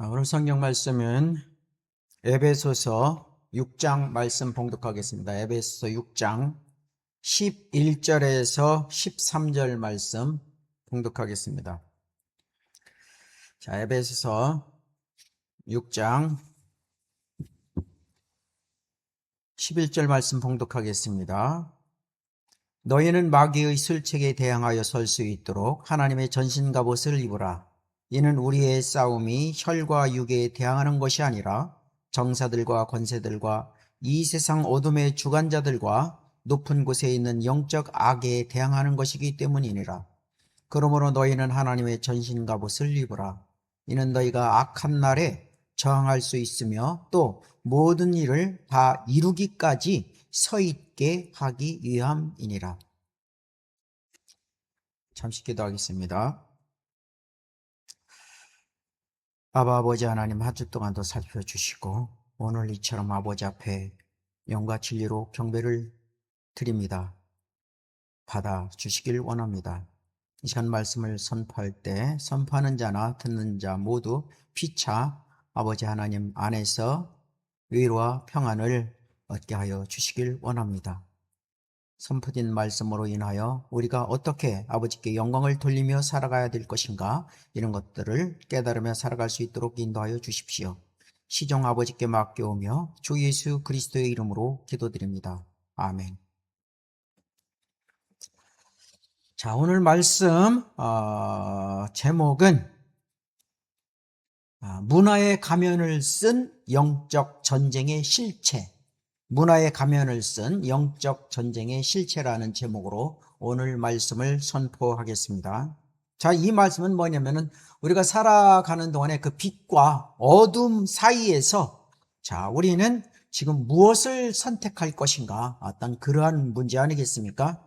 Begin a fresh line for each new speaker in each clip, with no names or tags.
오늘 성경 말씀은 에베소서 6장 말씀 봉독하겠습니다. 에베소서 6장 11절에서 13절 말씀 봉독하겠습니다. 자, 에베소서 6장 11절 말씀 봉독하겠습니다. 너희는 마귀의 술책에 대항하여 설 수 있도록 하나님의 전신갑옷을 입으라. 이는 우리의 싸움이 혈과 육에 대항하는 것이 아니라 정사들과 권세들과 이 세상 어둠의 주관자들과 높은 곳에 있는 영적 악에 대항하는 것이기 때문이니라. 그러므로 너희는 하나님의 전신갑옷을 입으라. 이는 너희가 악한 날에 저항할 수 있으며 또 모든 일을 다 이루기까지 서 있게 하기 위함이니라. 잠시 기도하겠습니다. 아버지 하나님, 한 주 동안도 살펴주시고 오늘 이처럼 아버지 앞에 영과 진리로 경배를 드립니다. 받아주시길 원합니다. 이 시간 말씀을 선포할 때 선포하는 자나 듣는 자 모두 피차 아버지 하나님 안에서 위로와 평안을 얻게 하여 주시길 원합니다. 선포된 말씀으로 인하여 우리가 어떻게 아버지께 영광을 돌리며 살아가야 될 것인가, 이런 것들을 깨달으며 살아갈 수 있도록 인도하여 주십시오. 시종 아버지께 맡겨오며 주 예수 그리스도의 이름으로 기도드립니다. 아멘. 자, 오늘 말씀 제목은 문화의 가면을 쓴 영적 전쟁의 실체, 문화의 가면을 쓴 영적 전쟁의 실체라는 제목으로 오늘 말씀을 선포하겠습니다. 자, 이 말씀은 뭐냐면은 우리가 살아가는 동안에 그 빛과 어둠 사이에서 자, 우리는 지금 무엇을 선택할 것인가, 어떤 그러한 문제 아니겠습니까?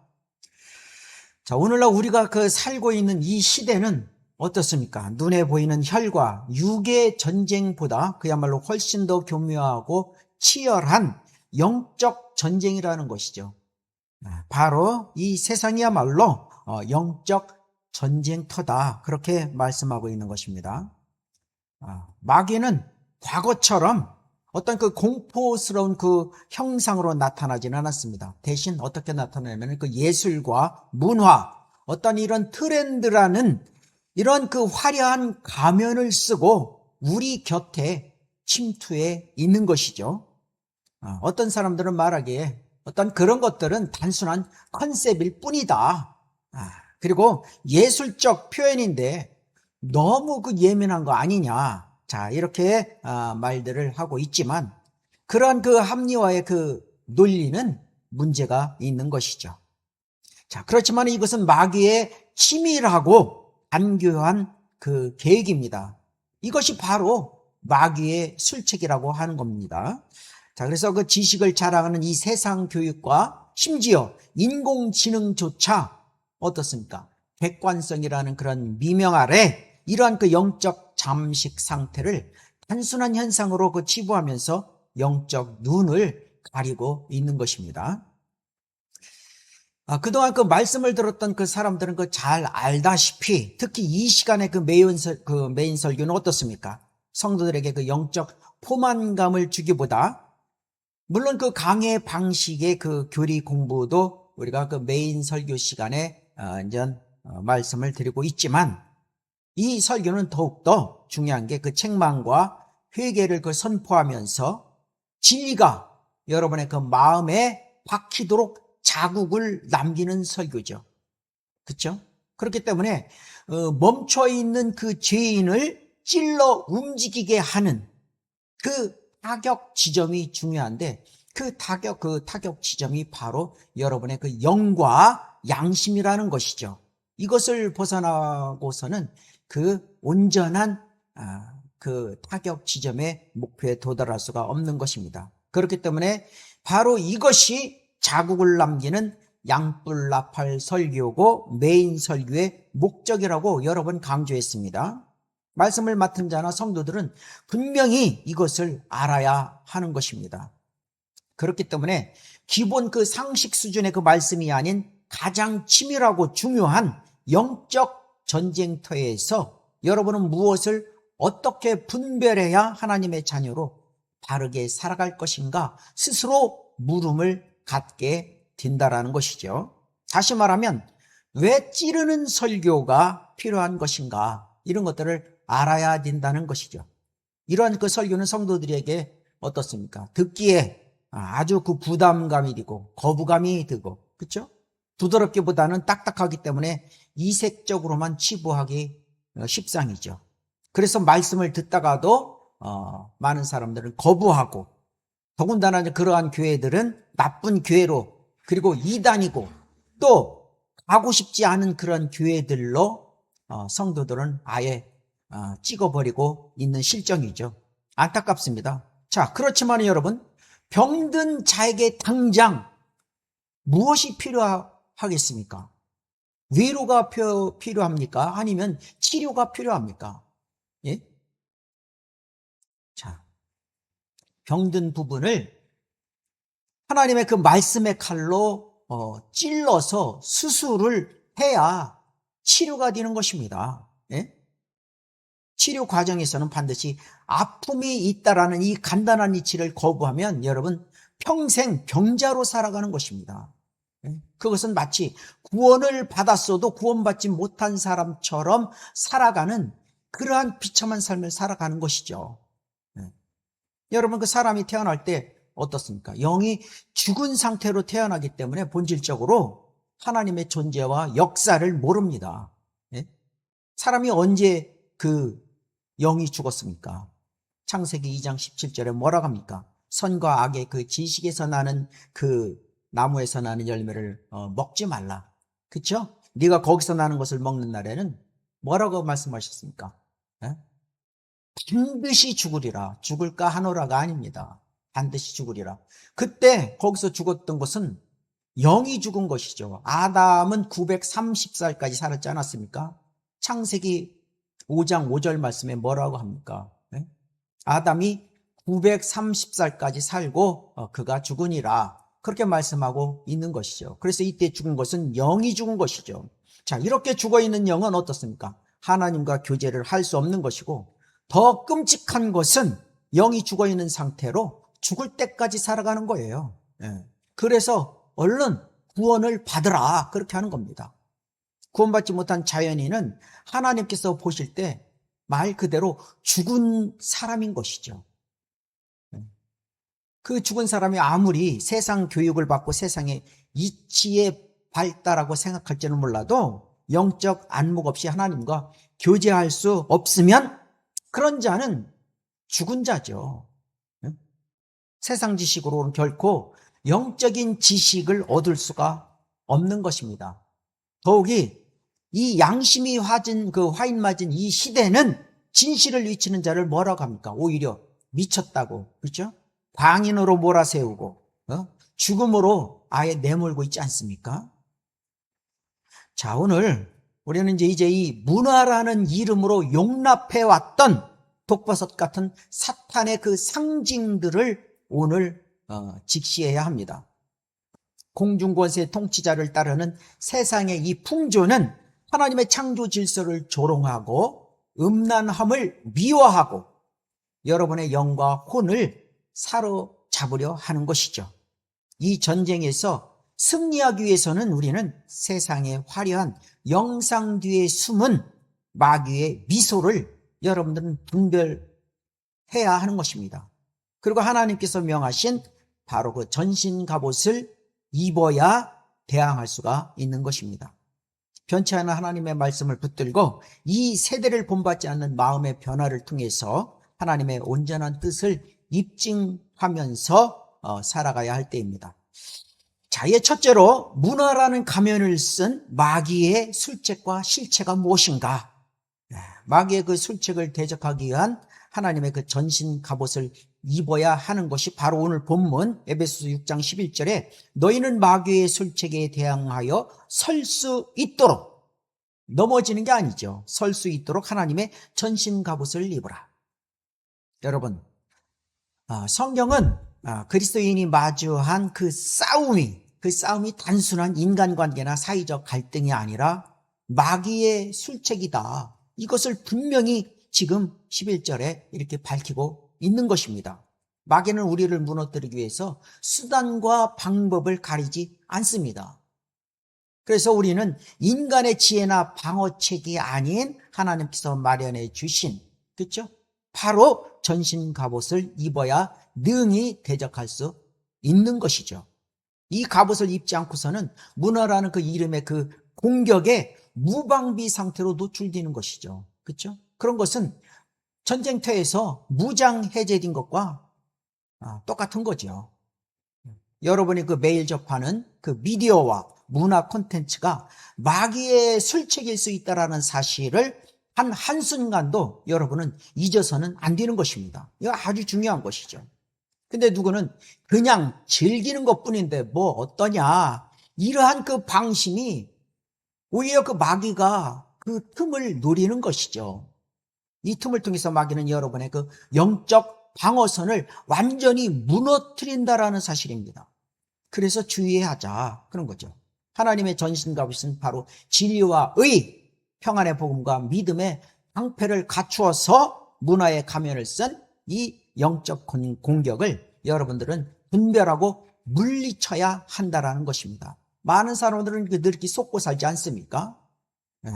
자, 오늘날 우리가 살고 있는 이 시대는 어떻습니까? 눈에 보이는 혈과 육의 전쟁보다 그야말로 훨씬 더 교묘하고 치열한 영적 전쟁이라는 것이죠. 바로 이 세상이야말로 영적 전쟁터다, 그렇게 말씀하고 있는 것입니다. 마귀는 과거처럼 어떤 공포스러운 형상으로 나타나지는 않았습니다. 대신 어떻게 나타나냐면 예술과 문화, 어떤 이런 트렌드라는 이런 화려한 가면을 쓰고 우리 곁에 침투해 있는 것이죠. 어떤 사람들은 말하기에 어떤 그런 것들은 단순한 컨셉일 뿐이다. 그리고 예술적 표현인데 너무 예민한 거 아니냐. 자, 이렇게 말들을 하고 있지만 그러한 합리화의 논리는 문제가 있는 것이죠. 자, 그렇지만 이것은 마귀의 치밀하고 간교한 계획입니다. 이것이 바로 마귀의 술책이라고 하는 겁니다. 자, 그래서 지식을 자랑하는 이 세상 교육과 심지어 인공지능조차 어떻습니까? 객관성이라는 그런 미명 아래 이러한 영적 잠식 상태를 단순한 현상으로 치부하면서 영적 눈을 가리고 있는 것입니다. 그동안 말씀을 들었던 사람들은 잘 알다시피 특히 이 시간에 메인 설교는 어떻습니까? 성도들에게 영적 포만감을 주기보다 물론 강의 방식의 교리 공부도 우리가 메인 설교 시간에 말씀을 드리고 있지만 이 설교는 더욱더 중요한 게 책망과 회개를 선포하면서 진리가 여러분의 마음에 박히도록 자국을 남기는 설교죠. 그렇죠? 그렇기 때문에 멈춰있는 죄인을 찔러 움직이게 하는 타격 지점이 중요한데 타격 지점이 바로 여러분의 영과 양심이라는 것이죠. 이것을 벗어나고서는 온전한 타격 지점의 목표에 도달할 수가 없는 것입니다. 그렇기 때문에 바로 이것이 자국을 남기는 양뿔나팔 설교고 메인 설교의 목적이라고 여러 번 강조했습니다. 말씀을 맡은 자나 성도들은 분명히 이것을 알아야 하는 것입니다. 그렇기 때문에 기본 상식 수준의 말씀이 아닌 가장 치밀하고 중요한 영적 전쟁터에서 여러분은 무엇을 어떻게 분별해야 하나님의 자녀로 바르게 살아갈 것인가 스스로 물음을 갖게 된다라는 것이죠. 다시 말하면 왜 찌르는 설교가 필요한 것인가 이런 것들을 알아야 된다는 것이죠. 이러한 그 설교는 성도들에게 어떻습니까? 듣기에 아주 그 부담감이 들고 거부감이 들고 그렇죠? 부드럽기보다는 딱딱하기 때문에 이색적으로만 치부하기 십상이죠. 그래서 말씀을 듣다가도 많은 사람들은 거부하고 더군다나 그러한 교회들은 나쁜 교회로 그리고 이단이고 또 가고 싶지 않은 그런 교회들로 성도들은 아예 찍어버리고 있는 실정이죠. 안타깝습니다. 자, 그렇지만 여러분 병든 자에게 당장 무엇이 필요하겠습니까? 위로가 필요합니까? 아니면 치료가 필요합니까? 예? 자, 병든 부분을 하나님의 그 말씀의 칼로 찔러서 수술을 해야 치료가 되는 것입니다. 예? 치료 과정에서는 반드시 아픔이 있다라는 이 간단한 이치를 거부하면 여러분 평생 병자로 살아가는 것입니다. 그것은 마치 구원을 받았어도 구원받지 못한 사람처럼 살아가는 그러한 비참한 삶을 살아가는 것이죠. 여러분 그 사람이 태어날 때 어떻습니까? 영이 죽은 상태로 태어나기 때문에 본질적으로 하나님의 존재와 역사를 모릅니다. 사람이 언제 그 영이 죽었습니까? 창세기 2장 17절에 뭐라고 합니까? 선과 악의 그 지식에서 나는 그 나무에서 나는 열매를 먹지 말라. 그렇죠? 네가 거기서 나는 것을 먹는 날에는 뭐라고 말씀하셨습니까? 반드시 죽으리라. 죽을까 하노라가 아닙니다. 반드시 죽으리라. 그때 거기서 죽었던 것은 영이 죽은 것이죠. 아담은 930살까지 살았지 않았습니까? 창세기 5장 5절 말씀에 뭐라고 합니까? 아담이 930살까지 살고 그가 죽으니라. 그렇게 말씀하고 있는 것이죠. 그래서 이때 죽은 것은 영이 죽은 것이죠. 자, 이렇게 죽어있는 영은 어떻습니까? 하나님과 교제를 할 수 없는 것이고 더 끔찍한 것은 영이 죽어있는 상태로 죽을 때까지 살아가는 거예요. 그래서 얼른 구원을 받으라 그렇게 하는 겁니다. 구원받지 못한 자연인은 하나님께서 보실 때 말 그대로 죽은 사람인 것이죠. 그 죽은 사람이 아무리 세상 교육을 받고 세상의 이치에 발달하고 생각할지는 몰라도 영적 안목 없이 하나님과 교제할 수 없으면 그런 자는 죽은 자죠. 세상 지식으로는 결코 영적인 지식을 얻을 수가 없는 것입니다. 더욱이 이 양심이 화인 맞은 이 시대는 진실을 위치는 자를 뭐라고 합니까? 오히려 미쳤다고, 그렇죠? 광인으로 몰아세우고 죽음으로 아예 내몰고 있지 않습니까? 자, 오늘 우리는 이제 이 문화라는 이름으로 용납해왔던 독버섯 같은 사탄의 그 상징들을 오늘 직시해야 합니다. 공중권세 통치자를 따르는 세상의 이 풍조는 하나님의 창조 질서를 조롱하고 음란함을 미워하고 여러분의 영과 혼을 사로잡으려 하는 것이죠. 이 전쟁에서 승리하기 위해서는 우리는 세상의 화려한 영상 뒤에 숨은 마귀의 미소를 여러분들은 분별해야 하는 것입니다. 그리고 하나님께서 명하신 바로 그 전신 갑옷을 입어야 대항할 수가 있는 것입니다. 변치 않은 하나님의 말씀을 붙들고 이 세대를 본받지 않는 마음의 변화를 통해서 하나님의 온전한 뜻을 입증하면서 살아가야 할 때입니다. 자, 이제 첫째로 문화라는 가면을 쓴 마귀의 술책과 실체가 무엇인가? 마귀의 그 술책을 대적하기 위한 하나님의 그 전신 갑옷을 입어야 하는 것이 바로 오늘 본문 에베소서 6장 11절에 너희는 마귀의 술책에 대항하여 설 수 있도록 넘어지는 게 아니죠. 설 수 있도록 하나님의 전신 갑옷을 입으라. 여러분, 성경은 그리스도인이 마주한 그 싸움이 단순한 인간관계나 사회적 갈등이 아니라 마귀의 술책이다. 이것을 분명히 지금 11절에 이렇게 밝히고 있는 것입니다. 마귀는 우리를 무너뜨리기 위해서 수단과 방법을 가리지 않습니다. 그래서 우리는 인간의 지혜나 방어책이 아닌 하나님께서 마련해 주신, 그렇죠? 바로 전신 갑옷을 입어야 능히 대적할 수 있는 것이죠. 이 갑옷을 입지 않고서는 문화라는 그 이름의 그 공격에 무방비 상태로 노출되는 것이죠. 그렇죠? 그런 것은 전쟁터에서 무장 해제된 것과 똑같은 거죠. 여러분이 그 매일 접하는 그 미디어와 문화 콘텐츠가 마귀의 술책일 수 있다는 사실을 한순간도 여러분은 잊어서는 안 되는 것입니다. 이거 아주 중요한 것이죠. 근데 누구는 그냥 즐기는 것 뿐인데 뭐 어떠냐, 이러한 그 방심이 오히려 그 마귀가 그 틈을 노리는 것이죠. 이 틈을 통해서 마귀는 여러분의 그 영적 방어선을 완전히 무너뜨린다라는 사실입니다. 그래서 주의해야 하자, 그런 거죠. 하나님의 전신갑옷은 바로 진리와 의, 평안의 복음과 믿음의 방패를 갖추어서 문화의 가면을 쓴 이 영적 공격을 여러분들은 분별하고 물리쳐야 한다라는 것입니다. 많은 사람들은 늘 이렇게 속고 살지 않습니까? 네.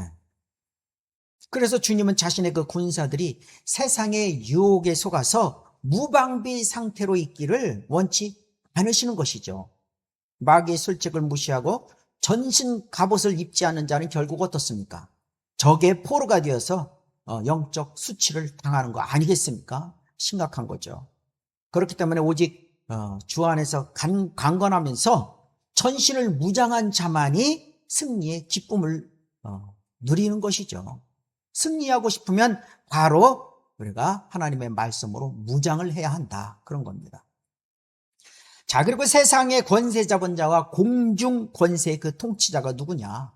그래서 주님은 자신의 그 군사들이 세상의 유혹에 속아서 무방비 상태로 있기를 원치 않으시는 것이죠. 마귀의 술책을 무시하고 전신 갑옷을 입지 않는 자는 결국 어떻습니까? 적의 포로가 되어서 영적 수치를 당하는 거 아니겠습니까? 심각한 거죠. 그렇기 때문에 오직 주 안에서 강건하면서 전신을 무장한 자만이 승리의 기쁨을 누리는 것이죠. 승리하고 싶으면 바로 우리가 하나님의 말씀으로 무장을 해야 한다, 그런 겁니다. 자, 그리고 세상의 권세 잡은 자와 공중 권세의 그 통치자가 누구냐?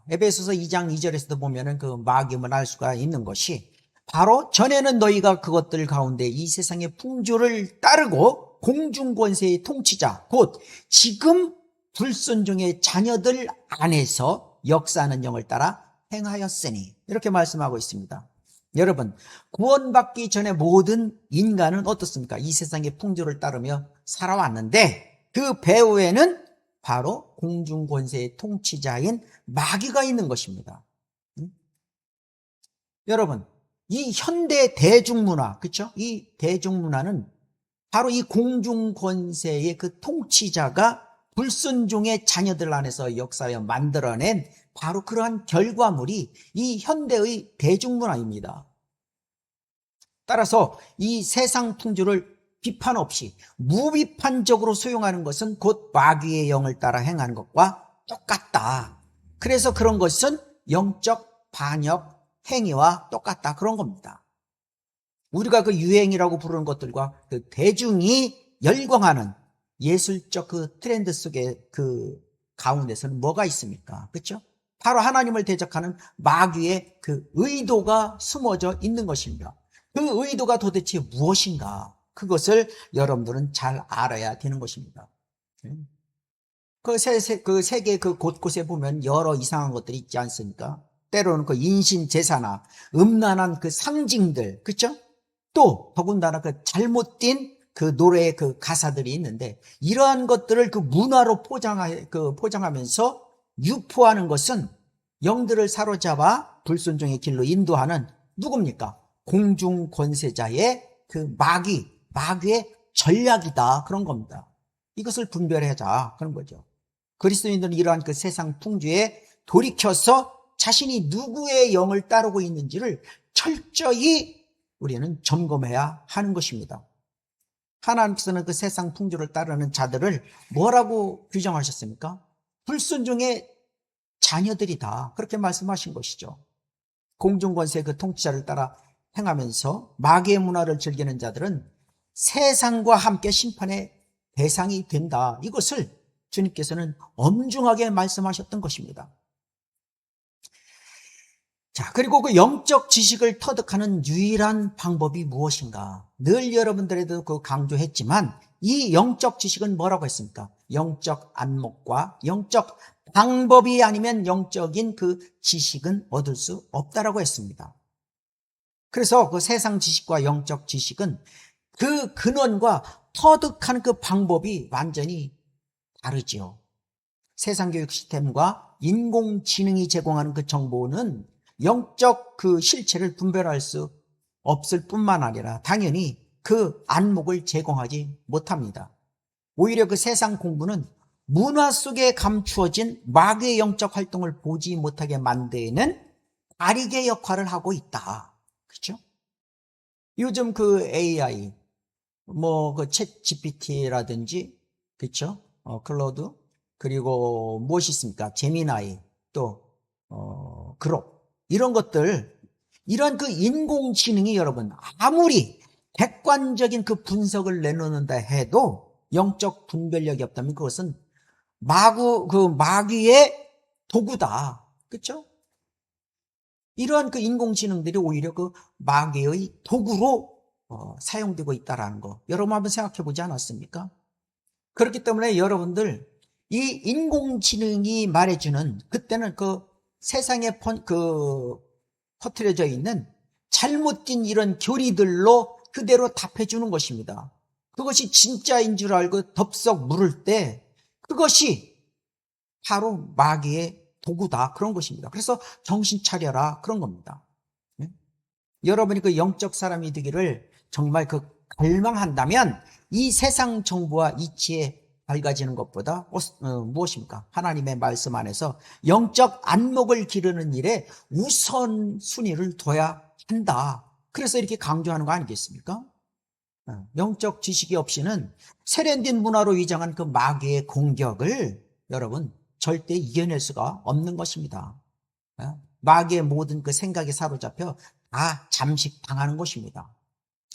에베소서 2장 2절에서도 보면은 그 마귀임을 알 수가 있는 것이, 바로 전에는 너희가 그것들 가운데 이 세상의 풍조를 따르고 공중 권세의 통치자, 곧 지금 불순종의 자녀들 안에서 역사하는 영을 따라 행하였으니, 이렇게 말씀하고 있습니다. 여러분, 구원받기 전에 모든 인간은 어떻습니까? 이 세상의 풍조를 따르며 살아왔는데 그 배후에는 바로 공중권세의 통치자인 마귀가 있는 것입니다. 여러분, 이 현대 대중문화, 그렇죠? 이 대중문화는 바로 이 공중권세의 그 통치자가 불순종의 자녀들 안에서 역사하여 만들어낸 바로 그러한 결과물이 이 현대의 대중문화입니다. 따라서 이 세상 풍조를 비판 없이 무비판적으로 수용하는 것은 곧 마귀의 영을 따라 행하는 것과 똑같다. 그래서 그런 것은 영적 반역 행위와 똑같다, 그런 겁니다. 우리가 그 유행이라고 부르는 것들과 그 대중이 열광하는 예술적 그 트렌드 속에 그 가운데서는 뭐가 있습니까? 그렇죠? 바로 하나님을 대적하는 마귀의 그 의도가 숨어져 있는 것입니다. 그 의도가 도대체 무엇인가? 그것을 여러분들은 잘 알아야 되는 것입니다. 그 세계 그 곳곳에 보면 여러 이상한 것들이 있지 않습니까? 때로는 그 인신제사나 음란한 그 상징들, 그렇죠? 또 더군다나 그 잘못된 그 노래의 그 가사들이 있는데, 이러한 것들을 그 문화로 포장하면서 유포하는 것은 영들을 사로잡아 불순종의 길로 인도하는 누굽니까? 공중 권세자의 그 마귀의 전략이다, 그런 겁니다. 이것을 분별하자, 그런 거죠. 그리스도인들은 이러한 그 세상 풍조에 돌이켜서 자신이 누구의 영을 따르고 있는지를 철저히 우리는 점검해야 하는 것입니다. 하나님께서는 그 세상 풍조를 따르는 자들을 뭐라고 규정하셨습니까? 불순종의 자녀들이다, 그렇게 말씀하신 것이죠. 공중권세 그 통치자를 따라 행하면서 마귀의 문화를 즐기는 자들은 세상과 함께 심판의 대상이 된다, 이것을 주님께서는 엄중하게 말씀하셨던 것입니다. 자, 그리고 그 영적 지식을 터득하는 유일한 방법이 무엇인가? 늘 여러분들에도 그 강조했지만 이 영적 지식은 뭐라고 했습니까? 영적 안목과 영적 방법이 아니면 영적인 그 지식은 얻을 수 없다라고 했습니다. 그래서 그 세상 지식과 영적 지식은 그 근원과 터득하는 그 방법이 완전히 다르지요. 세상 교육 시스템과 인공지능이 제공하는 그 정보는 영적 그 실체를 분별할 수 없을 뿐만 아니라 당연히 그 안목을 제공하지 못합니다. 오히려 그 세상 공부는 문화 속에 감추어진 마귀의 영적 활동을 보지 못하게 만드는 다리개 역할을 하고 있다. 그렇죠? 요즘 그 AI, 뭐 그 챗 GPT라든지, 그렇죠? 클로드, 그리고 무엇이 있습니까? 제미나이, 또 그록, 이런 것들, 이런 그 인공지능이 여러분 아무리 객관적인 그 분석을 내놓는다 해도 영적 분별력이 없다면 그것은 마귀의 도구다. 그렇죠? 이러한 그 인공지능들이 오히려 그 마귀의 도구로 사용되고 있다는 거 여러분 한번 생각해 보지 않았습니까? 그렇기 때문에 여러분들 이 인공지능이 말해주는 그때는 그 세상에 퍼뜨려져 있는 잘못된 이런 교리들로 그대로 답해주는 것입니다. 그것이 진짜인 줄 알고 덥석 물을 때 그것이 바로 마귀의 도구다, 그런 것입니다. 그래서 정신 차려라, 그런 겁니다. 네? 여러분이 그 영적 사람이 되기를 정말 그 갈망한다면 이 세상 정보와 이치에 밝아지는 것보다 무엇입니까? 하나님의 말씀 안에서 영적 안목을 기르는 일에 우선순위를 둬야 한다. 그래서 이렇게 강조하는 거 아니겠습니까? 영적 지식이 없이는 세련된 문화로 위장한 그 마귀의 공격을 여러분 절대 이겨낼 수가 없는 것입니다. 마귀의 모든 그 생각에 사로잡혀 다 잠식당하는 것입니다.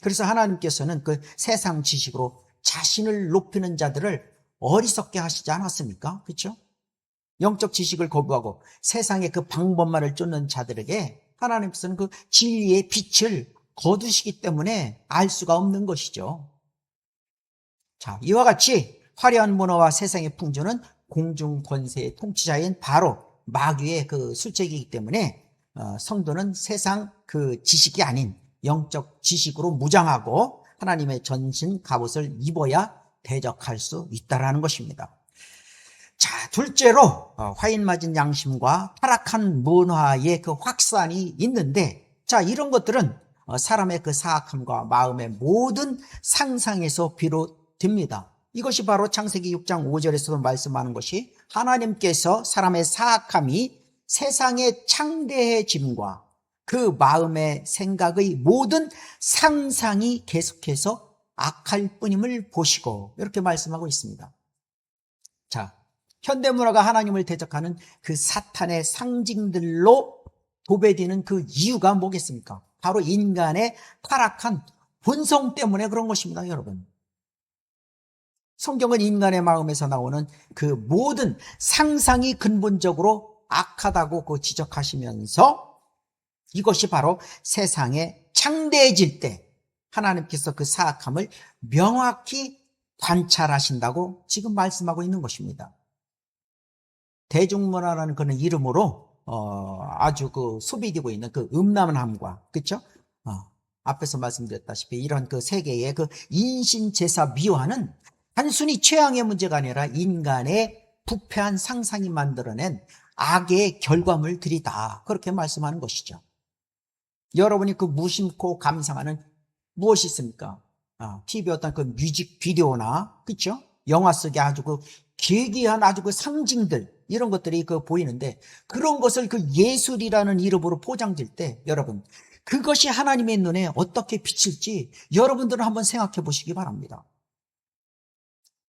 그래서 하나님께서는 그 세상 지식으로 자신을 높이는 자들을 어리석게 하시지 않았습니까? 그렇죠? 영적 지식을 거부하고 세상의 그 방법만을 쫓는 자들에게 하나님께서는 그 진리의 빛을 거두시기 때문에 알 수가 없는 것이죠. 자, 이와 같이 화려한 문화와 세상의 풍조는 공중 권세의 통치자인 바로 마귀의 그 술책이기 때문에 성도는 세상 그 지식이 아닌 영적 지식으로 무장하고 하나님의 전신 갑옷을 입어야 대적할 수 있다라는 것입니다. 자, 둘째로 화인 맞은 양심과 타락한 문화의 그 확산이 있는데, 자, 이런 것들은 사람의 그 사악함과 마음의 모든 상상에서 비롯됩니다. 이것이 바로 창세기 6장 5절에서도 말씀하는 것이 하나님께서 사람의 사악함이 세상의 창대해짐과 그 마음의 생각의 모든 상상이 계속해서 악할 뿐임을 보시고, 이렇게 말씀하고 있습니다. 자, 현대문화가 하나님을 대적하는 그 사탄의 상징들로 도배되는 그 이유가 뭐겠습니까? 바로 인간의 타락한 본성 때문에 그런 것입니다, 여러분. 성경은 인간의 마음에서 나오는 그 모든 상상이 근본적으로 악하다고 지적하시면서 이것이 바로 세상에 창대해질 때 하나님께서 그 사악함을 명확히 관찰하신다고 지금 말씀하고 있는 것입니다. 대중문화라는 그런 이름으로 아주 그 소비되고 있는 그 음란함과, 그렇죠? 앞에서 말씀드렸다시피 이런 그 세계의 그 인신제사 미화는 단순히 취향의 문제가 아니라 인간의 부패한 상상이 만들어낸 악의 결과물들이다, 그렇게 말씀하는 것이죠. 여러분이 그 무심코 감상하는 무엇이 있습니까? TV 어떤 그 뮤직비디오나, 그렇죠? 영화 속에 아주 그 기괴한 아주 그 상징들, 이런 것들이 그 보이는데, 그런 것을 그 예술이라는 이름으로 포장될 때 여러분 그것이 하나님의 눈에 어떻게 비칠지 여러분들은 한번 생각해 보시기 바랍니다.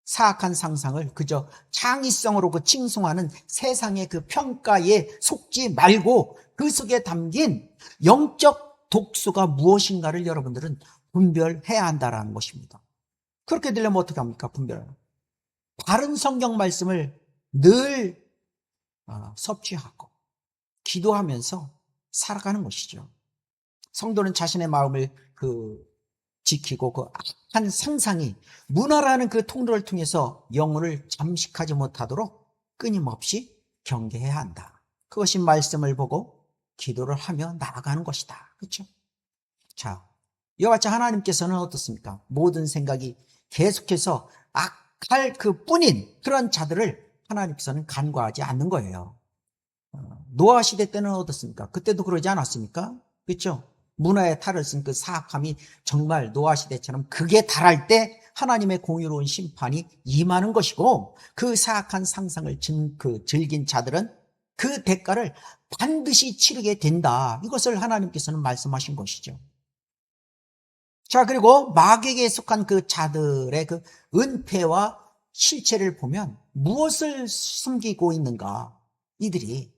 사악한 상상을 그저 창의성으로 그 칭송하는 세상의 그 평가에 속지 말고 그 속에 담긴 영적 독소가 무엇인가를 여러분들은 분별해야 한다는 것입니다. 그렇게 되려면 어떻게 합니까? 분별해요. 바른 성경 말씀을 늘 섭취하고 기도하면서 살아가는 것이죠. 성도는 자신의 마음을 지키고 그 악한 상상이 문화라는 그 통로를 통해서 영혼을 잠식하지 못하도록 끊임없이 경계해야 한다. 그것이 말씀을 보고 기도를 하며 나아가는 것이다. 그렇죠? 자, 이와 같이 하나님께서는 어떻습니까? 모든 생각이 계속해서 악할 그 뿐인 그런 자들을 하나님께서는 간과하지 않는 거예요. 노아 시대 때는 어떻습니까? 그때도 그러지 않았습니까? 그렇죠? 문화의 탈을 쓴 그 사악함이 정말 노아 시대처럼 극에 달할 때 하나님의 공의로운 심판이 임하는 것이고, 그 사악한 상상을 즐긴 자들은 그 대가를 반드시 치르게 된다. 이것을 하나님께서는 말씀하신 것이죠. 자, 그리고 마귀에게 속한 그 자들의 그 은폐와 실체를 보면 무엇을 숨기고 있는가? 이들이.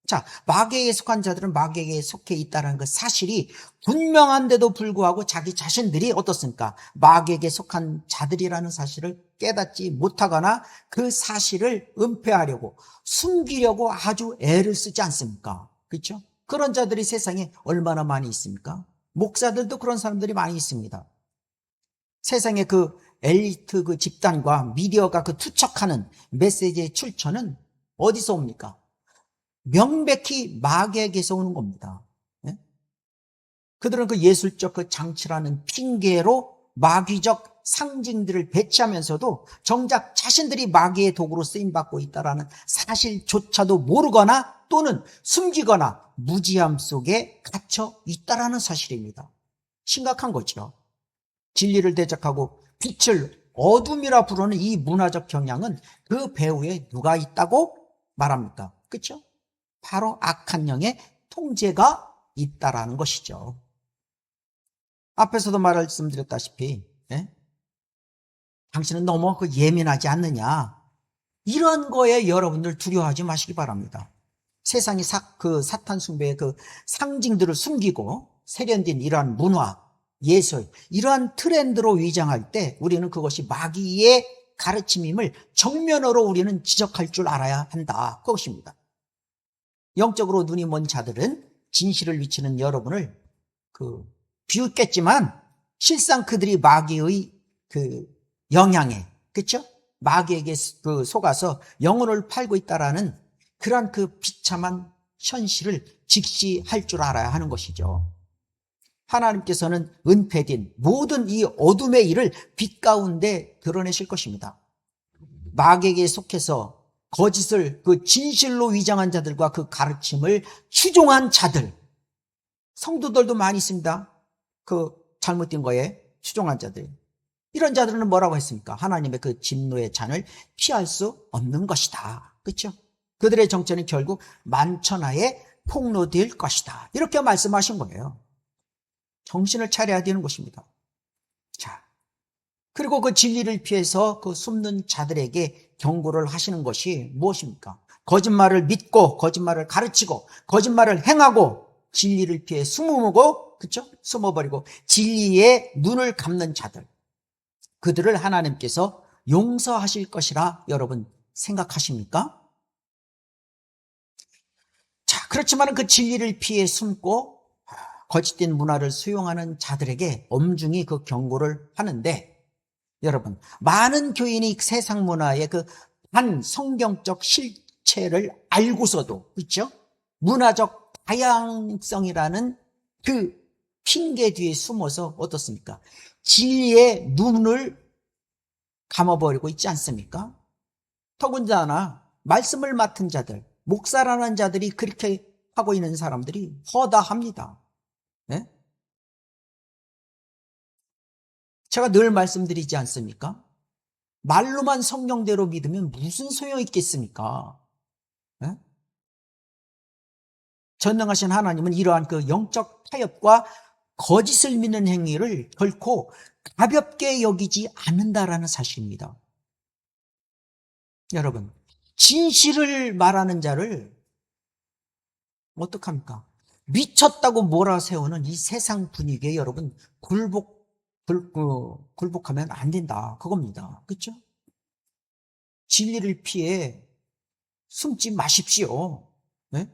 자, 마귀에게 속한 자들은 마귀에게 속해 있다는 그 사실이 분명한데도 불구하고 자기 자신들이 어떻습니까? 마귀에게 속한 자들이라는 사실을 깨닫지 못하거나 그 사실을 은폐하려고, 숨기려고 아주 애를 쓰지 않습니까? 그렇죠? 그런 자들이 세상에 얼마나 많이 있습니까? 목사들도 그런 사람들이 많이 있습니다. 세상의 그 엘리트 그 집단과 미디어가 그 투척하는 메시지의 출처는 어디서 옵니까? 명백히 마귀에게서 오는 겁니다. 예? 그들은 그 예술적 그 장치라는 핑계로 마귀적 상징들을 배치하면서도 정작 자신들이 마귀의 도구로 쓰임받고 있다는 사실조차도 모르거나 또는 숨기거나 무지함 속에 갇혀 있다는 사실입니다. 심각한 거죠. 진리를 대적하고 빛을 어둠이라 부르는 이 문화적 경향은 그 배후에 누가 있다고 말합니까? 그렇죠? 바로 악한 영의 통제가 있다라는 것이죠. 앞에서도 말씀드렸다시피 당신은 너무 예민하지 않느냐, 이런 거에 여러분들 두려워하지 마시기 바랍니다. 세상이 사탄 숭배의 그 상징들을 숨기고 세련된 이러한 문화, 예술, 이러한 트렌드로 위장할 때 우리는 그것이 마귀의 가르침임을 정면으로 우리는 지적할 줄 알아야 한다. 그것입니다. 영적으로 눈이 먼 자들은 진실을 비치는 여러분을 비웃겠지만 실상 그들이 마귀의 그 영향에, 그렇죠? 마귀에게 속아서 영혼을 팔고 있다라는 그러한 그 비참한 현실을 직시할 줄 알아야 하는 것이죠. 하나님께서는 은폐된 모든 이 어둠의 일을 빛 가운데 드러내실 것입니다. 마귀에게 속해서 거짓을 그 진실로 위장한 자들과 그 가르침을 추종한 자들, 성도들도 많이 있습니다. 그 잘못된 거에 추종한 자들. 이런 자들은 뭐라고 했습니까? 하나님의 그 진노의 잔을 피할 수 없는 것이다. 그렇죠? 그들의 정체는 결국 만천하에 폭로될 것이다. 이렇게 말씀하신 거예요. 정신을 차려야 되는 것입니다. 자, 그리고 그 진리를 피해서 그 숨는 자들에게 경고를 하시는 것이 무엇입니까? 거짓말을 믿고 거짓말을 가르치고 거짓말을 행하고 진리를 피해 숨어보고, 그렇죠? 숨어버리고 진리에 눈을 감는 자들, 그들을 하나님께서 용서하실 것이라 여러분 생각하십니까? 자, 그렇지만 그 진리를 피해 숨고 거짓된 문화를 수용하는 자들에게 엄중히 그 경고를 하는데, 여러분, 많은 교인이 세상 문화의 그 반성경적 실체를 알고서도, 그렇죠? 문화적 다양성이라는 그 핑계 뒤에 숨어서 어떻습니까? 진리의 눈을 감아버리고 있지 않습니까? 더군다나 말씀을 맡은 자들, 목사라는 자들이 그렇게 하고 있는 사람들이 허다합니다. 네? 제가 늘 말씀드리지 않습니까? 말로만 성경대로 믿으면 무슨 소용이 있겠습니까? 네? 전능하신 하나님은 이러한 그 영적 타협과 거짓을 믿는 행위를 결코 가볍게 여기지 않는다라는 사실입니다. 여러분, 진실을 말하는 자를 어떡합니까? 미쳤다고 몰아세우는 이 세상 분위기에 여러분 굴복하면 안 된다. 그겁니다. 그렇죠? 진리를 피해 숨지 마십시오. 네?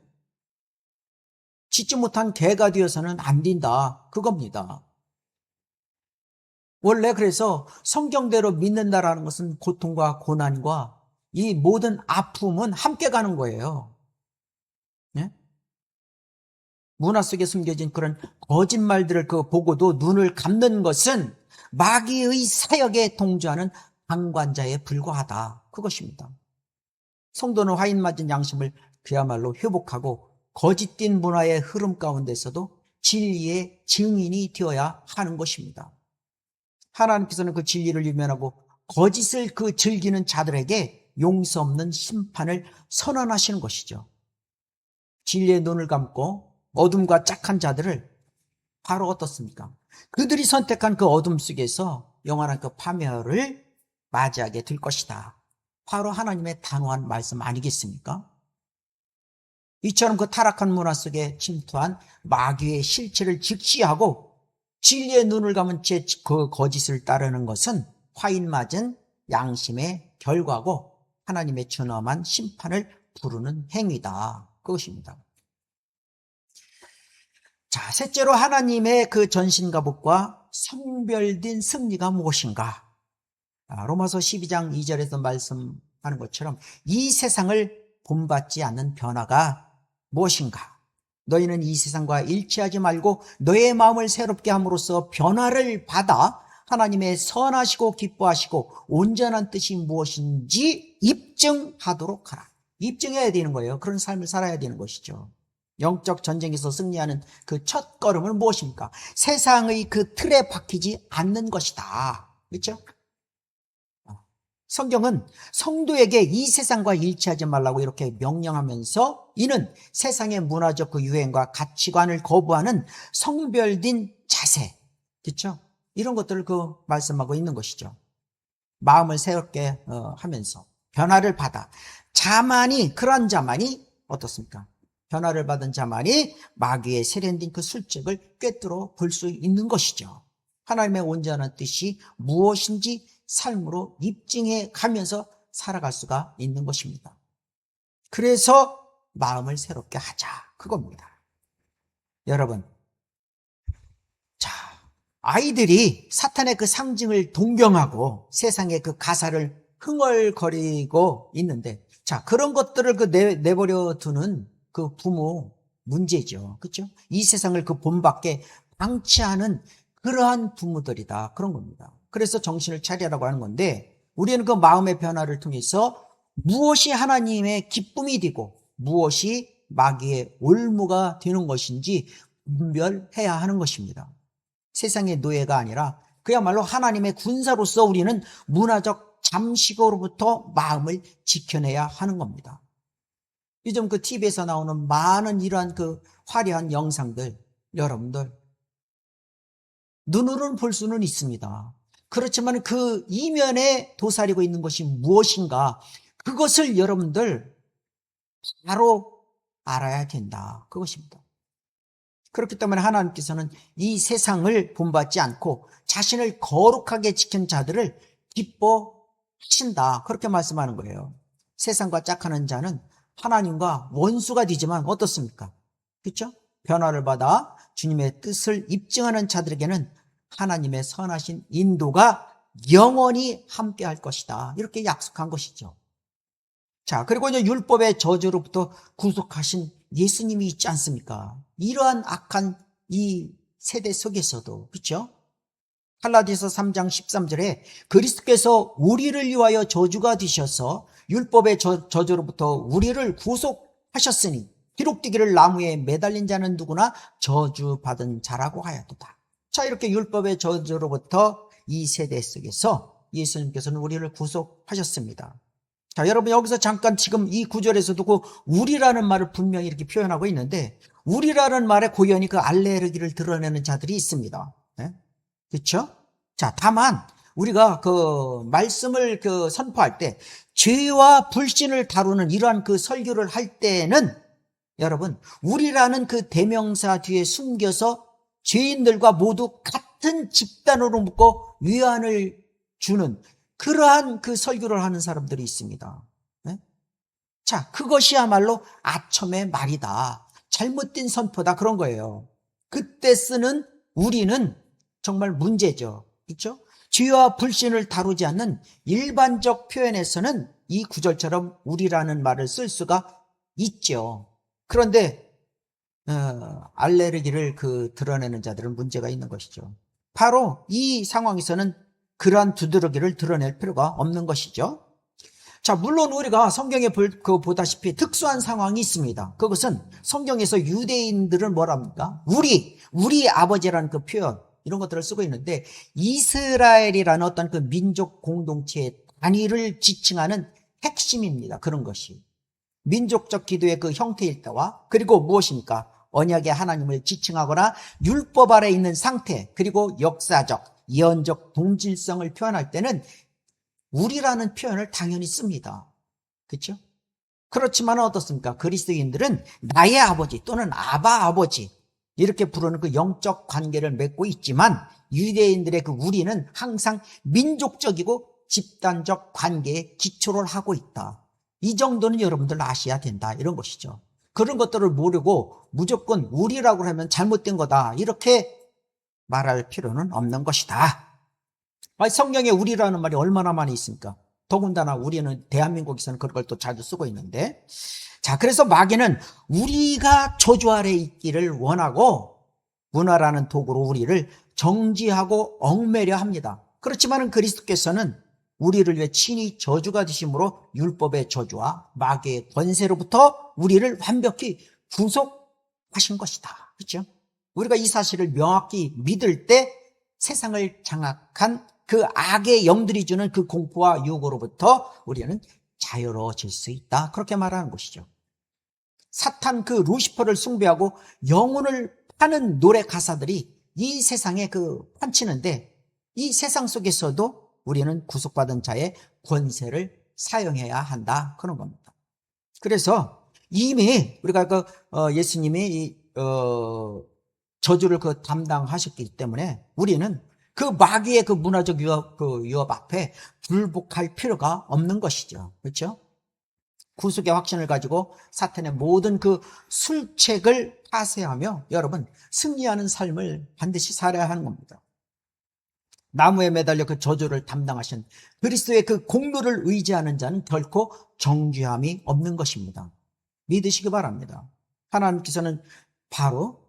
짖지 못한 개가 되어서는 안 된다. 그겁니다. 원래 그래서 성경대로 믿는다라는 것은 고통과 고난과 이 모든 아픔은 함께 가는 거예요. 네? 문화 속에 숨겨진 그런 거짓말들을 보고도 눈을 감는 것은 마귀의 사역에 동조하는 방관자에 불과하다. 그것입니다. 성도는 화인 맞은 양심을 그야말로 회복하고 거짓된 문화의 흐름 가운데서도 진리의 증인이 되어야 하는 것입니다. 하나님께서는 그 진리를 유면하고 거짓을 즐기는 자들에게 용서 없는 심판을 선언하시는 것이죠. 진리의 눈을 감고 어둠과 짝한 자들을 바로 어떻습니까? 그들이 선택한 그 어둠 속에서 영원한 그 파멸을 맞이하게 될 것이다. 바로 하나님의 단호한 말씀 아니겠습니까? 이처럼 그 타락한 문화 속에 침투한 마귀의 실체를 직시하고 진리의 눈을 감은 채 그 거짓을 따르는 것은 화인 맞은 양심의 결과고 하나님의 준엄한 심판을 부르는 행위다. 그것입니다. 자, 셋째로 하나님의 그 전신갑옷과 성별된 승리가 무엇인가? 로마서 12장 2절에서 말씀하는 것처럼 이 세상을 본받지 않는 변화가 무엇인가? 너희는 이 세상과 일치하지 말고 너의 마음을 새롭게 함으로써 변화를 받아 하나님의 선하시고 기뻐하시고 온전한 뜻이 무엇인지 입증하도록 하라. 입증해야 되는 거예요. 그런 삶을 살아야 되는 것이죠. 영적 전쟁에서 승리하는 그 첫 걸음은 무엇입니까? 세상의 그 틀에 박히지 않는 것이다. 그렇죠? 성경은 성도에게 이 세상과 일치하지 말라고 이렇게 명령하면서 이는 세상의 문화적 그 유행과 가치관을 거부하는 성별된 자세, 그렇죠? 이런 것들을 말씀하고 있는 것이죠. 마음을 새롭게 하면서 변화를 받아 그러한 자만이 어떻습니까? 변화를 받은 자만이 마귀의 세련된 그 술책을 꿰뚫어 볼 수 있는 것이죠. 하나님의 온전한 뜻이 무엇인지 삶으로 입증해 가면서 살아갈 수가 있는 것입니다. 그래서 마음을 새롭게 하자. 그겁니다. 여러분, 자, 아이들이 사탄의 그 상징을 동경하고 세상의 그 가사를 흥얼거리고 있는데, 자, 그런 것들을 내버려 두는 그 부모 문제죠. 그렇죠? 이 세상을 본받게 방치하는 그러한 부모들이다. 그런 겁니다. 그래서 정신을 차리라고 하는 건데 우리는 그 마음의 변화를 통해서 무엇이 하나님의 기쁨이 되고 무엇이 마귀의 올무가 되는 것인지 분별해야 하는 것입니다. 세상의 노예가 아니라 그야말로 하나님의 군사로서 우리는 문화적 잠식으로부터 마음을 지켜내야 하는 겁니다. 요즘 TV에서 나오는 많은 이러한 화려한 영상들, 여러분들 눈으로는 볼 수는 있습니다. 그렇지만 그 이면에 도사리고 있는 것이 무엇인가? 그것을 여러분들 바로 알아야 된다. 그것입니다. 그렇기 때문에 하나님께서는 이 세상을 본받지 않고 자신을 거룩하게 지킨 자들을 기뻐하신다. 그렇게 말씀하는 거예요. 세상과 짝하는 자는 하나님과 원수가 되지만 어떻습니까? 그렇죠? 변화를 받아 주님의 뜻을 입증하는 자들에게는 하나님의 선하신 인도가 영원히 함께할 것이다. 이렇게 약속한 것이죠. 자, 그리고 이제 율법의 저주로부터 구속하신 예수님이 있지 않습니까? 이러한 악한 이 세대 속에서도, 그렇죠? 갈라디아서 3장 13절에 그리스도께서 우리를 위하여 저주가 되셔서 율법의 저주로부터 우리를 구속하셨으니 기록되기를 나무에 매달린 자는 누구나 저주받은 자라고 하였도다. 자, 이렇게 율법의 저주로부터 이 세대 속에서 예수님께서는 우리를 구속하셨습니다. 자, 여러분 여기서 잠깐 지금 이 구절에서도 우리라는 말을 분명히 이렇게 표현하고 있는데 우리라는 말에 고연히 알레르기를 드러내는 자들이 있습니다. 네? 그렇죠? 자, 다만 우리가 말씀을 선포할 때 죄와 불신을 다루는 이러한 설교를 할 때는 여러분 우리라는 대명사 뒤에 숨겨서 죄인들과 모두 같은 집단으로 묶어 위안을 주는 그러한 설교를 하는 사람들이 있습니다. 네? 자, 그것이야말로 아첨의 말이다. 잘못된 선포다. 그런 거예요. 그때 쓰는 우리는 정말 문제죠. 그렇죠? 죄와 불신을 다루지 않는 일반적 표현에서는 이 구절처럼 우리라는 말을 쓸 수가 있죠. 그런데 알레르기를 드러내는 자들은 문제가 있는 것이죠. 바로 이 상황에서는 그러한 두드러기를 드러낼 필요가 없는 것이죠. 자, 물론 우리가 성경에 보다시피 특수한 상황이 있습니다. 그것은 성경에서 유대인들은 뭐랍니까? 우리 아버지라는 그 표현, 이런 것들을 쓰고 있는데, 이스라엘이라는 어떤 그 민족 공동체의 단위를 지칭하는 핵심입니다. 그런 것이. 민족적 기도의 그 형태일 때와, 그리고 무엇입니까? 언약의 하나님을 지칭하거나 율법 아래 있는 상태, 그리고 역사적, 예언적 동질성을 표현할 때는 우리라는 표현을 당연히 씁니다. 그렇죠? 그렇지만 어떻습니까? 그리스도인들은 나의 아버지 또는 아바 아버지 이렇게 부르는 그 영적 관계를 맺고 있지만, 유대인들의 그 우리는 항상 민족적이고 집단적 관계에 기초를 하고 있다. 이 정도는 여러분들 아셔야 된다, 이런 것이죠. 그런 것들을 모르고 무조건 우리라고 하면 잘못된 거다, 이렇게 말할 필요는 없는 것이다. 성경에 우리라는 말이 얼마나 많이 있습니까? 더군다나 우리는 대한민국에서는 그런 걸 또 자주 쓰고 있는데, 자, 그래서 마귀는 우리가 저주 아래 있기를 원하고 문화라는 도구로 우리를 정지하고 얽매려 합니다. 그렇지만 그리스도께서는 우리를 위해 친히 저주가 되심으로 율법의 저주와 마귀의 권세로부터 우리를 완벽히 구속하신 것이다. 그렇죠? 우리가 이 사실을 명확히 믿을 때 세상을 장악한 그 악의 영들이 주는 그 공포와 유혹으로부터 우리는 자유로워질 수 있다, 그렇게 말하는 것이죠. 사탄 그 루시퍼를 숭배하고 영혼을 파는 노래 가사들이 이 세상에 판치는데, 이 세상 속에서도 우리는 구속받은 자의 권세를 사용해야 한다, 그런 겁니다. 그래서 이미 우리가 예수님이 저주를 담당하셨기 때문에 우리는 그 마귀의 문화적 유업 앞에 굴복할 필요가 없는 것이죠. 그렇죠? 구속의 확신을 가지고 사탄의 모든 술책을 파쇄하며 여러분 승리하는 삶을 반드시 살아야 하는 겁니다. 나무에 매달려 저주를 담당하신 그리스도의 공로를 의지하는 자는 결코 정죄함이 없는 것입니다. 믿으시기 바랍니다. 하나님께서는 바로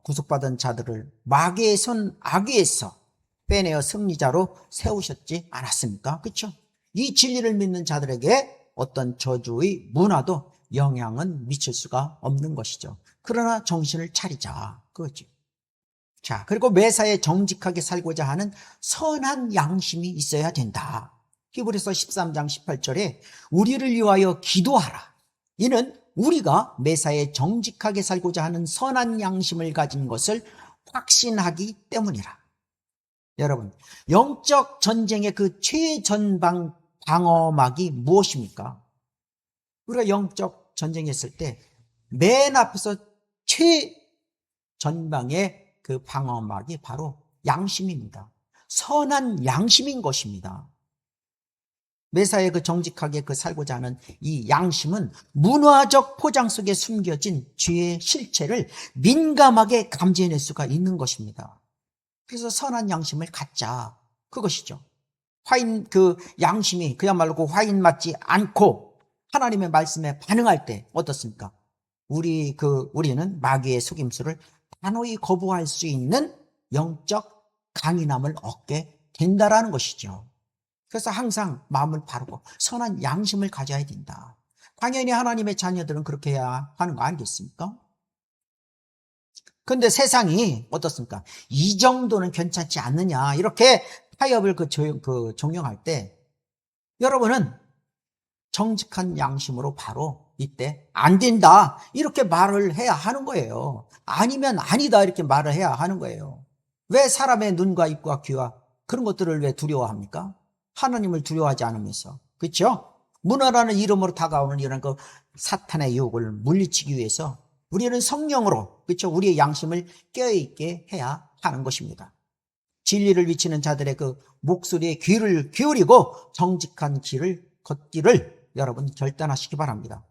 구속받은 자들을 마귀의 손 악위에서 빼내어 승리자로 세우셨지 않았습니까? 그렇죠? 이 진리를 믿는 자들에게 어떤 저주의 문화도 영향은 미칠 수가 없는 것이죠. 그러나 정신을 차리자, 그거죠. 자, 그리고 매사에 정직하게 살고자 하는 선한 양심이 있어야 된다. 히브리서 13장 18절에 우리를 위하여 기도하라. 이는 우리가 매사에 정직하게 살고자 하는 선한 양심을 가진 것을 확신하기 때문이라. 여러분, 영적 전쟁의 최전방 방어막이 무엇입니까? 우리가 영적 전쟁했을 때 맨 앞에서 최전방의 방어막이 바로 양심입니다. 선한 양심인 것입니다. 매사에 정직하게 살고자 하는 이 양심은 문화적 포장 속에 숨겨진 죄의 실체를 민감하게 감지해낼 수가 있는 것입니다. 그래서 선한 양심을 갖자, 그것이죠. 양심이 그야말로 화인 맞지 않고 하나님의 말씀에 반응할 때 어떻습니까? 우리는 마귀의 속임수를 단호히 거부할 수 있는 영적 강인함을 얻게 된다라는 것이죠. 그래서 항상 마음을 바르고 선한 양심을 가져야 된다. 당연히 하나님의 자녀들은 그렇게 해야 하는 거 아니겠습니까? 그런데 세상이 어떻습니까? 이 정도는 괜찮지 않느냐, 이렇게 타협을 종용할 때 여러분은 정직한 양심으로 바로 이때 안 된다, 이렇게 말을 해야 하는 거예요. 아니면 아니다, 이렇게 말을 해야 하는 거예요. 왜 사람의 눈과 입과 귀와 그런 것들을 왜 두려워합니까? 하나님을 두려워하지 않으면서. 그렇죠? 문화라는 이름으로 다가오는 이런 사탄의 유혹을 물리치기 위해서 우리는 성령으로, 그렇죠, 우리의 양심을 깨어있게 해야 하는 것입니다. 진리를 위치는 자들의 목소리에 귀를 기울이고 정직한 길을 걷기를 여러분 결단하시기 바랍니다.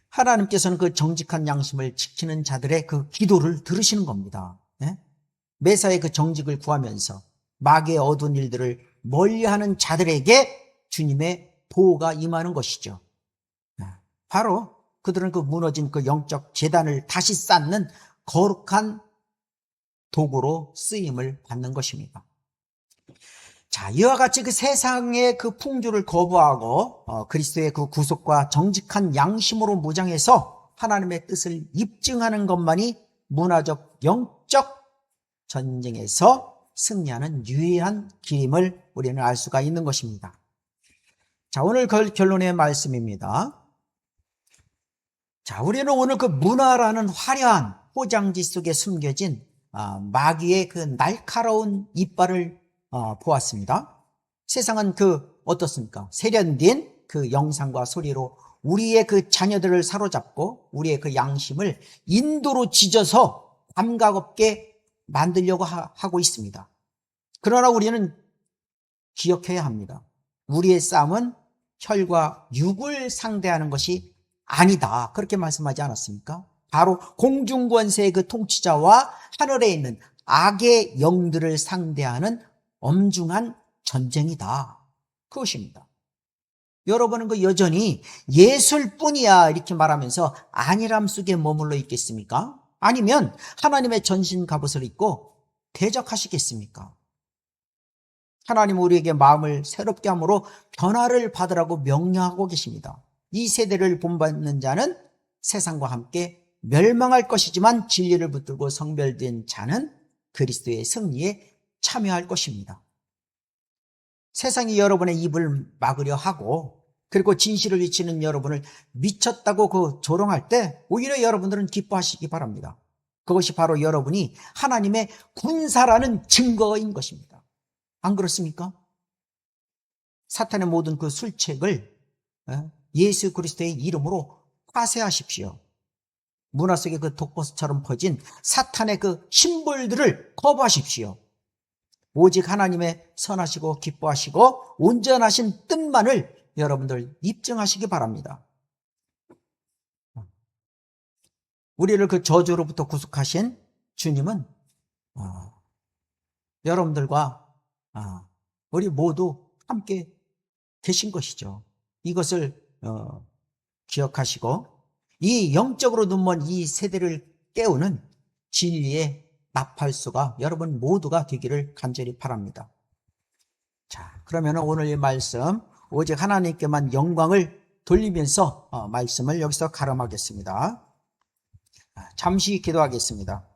하나님께서는 정직한 양심을 지키는 자들의 기도를 들으시는 겁니다. 네? 매사에 정직을 구하면서 마귀의 어두운 일들을 멀리하는 자들에게 주님의 보호가 임하는 것이죠. 바로 그들은 그 무너진 그 영적 재단을 다시 쌓는 거룩한 도구로 쓰임을 받는 것입니다. 자, 이와 같이 그 세상의 그 풍조를 거부하고 그리스도의 그 구속과 정직한 양심으로 무장해서 하나님의 뜻을 입증하는 것만이 문화적, 영적 전쟁에서 승리하는 유일한 길임을 우리는 알 수가 있는 것입니다. 자, 오늘 결론의 말씀입니다. 자, 우리는 오늘 그 문화라는 화려한 포장지 속에 숨겨진 마귀의 그 날카로운 이빨을 보았습니다. 세상은 어떻습니까? 세련된 그 영상과 소리로 우리의 그 자녀들을 사로잡고 우리의 그 양심을 인도로 지져서 감각 없게 만들려고 하고 있습니다. 그러나 우리는 기억해야 합니다. 우리의 싸움은 혈과 육을 상대하는 것이 아니다. 그렇게 말씀하지 않았습니까? 바로 공중권세의 그 통치자와 하늘에 있는 악의 영들을 상대하는 엄중한 전쟁이다. 그것입니다. 여러분은 여전히 예술뿐이야 이렇게 말하면서 안일함 속에 머물러 있겠습니까? 아니면 하나님의 전신 갑옷을 입고 대적하시겠습니까? 하나님 우리에게 마음을 새롭게 함으로 변화를 받으라고 명령하고 계십니다. 이 세대를 본받는 자는 세상과 함께 멸망할 것이지만 진리를 붙들고 성별된 자는 그리스도의 승리에 참여할 것입니다. 세상이 여러분의 입을 막으려 하고 그리고 진실을 외치는 여러분을 미쳤다고 조롱할 때 오히려 여러분들은 기뻐하시기 바랍니다. 그것이 바로 여러분이 하나님의 군사라는 증거인 것입니다. 안 그렇습니까? 사탄의 모든 그 술책을 예수 그리스도의 이름으로 파쇄하십시오. 문화 속의 그 독버섯처럼 퍼진 사탄의 그 심볼들을 거부하십시오. 오직 하나님의 선하시고 기뻐하시고 온전하신 뜻만을 여러분들 입증하시기 바랍니다. 우리를 그 저주로부터 구속하신 주님은 여러분들과 우리 모두 함께 계신 것이죠. 이것을 기억하시고 이 영적으로 눈먼 이 세대를 깨우는 진리의 나팔수가 여러분 모두가 되기를 간절히 바랍니다. 자, 그러면 오늘 이 말씀 오직 하나님께만 영광을 돌리면서 말씀을 여기서 가름하겠습니다. 잠시 기도하겠습니다.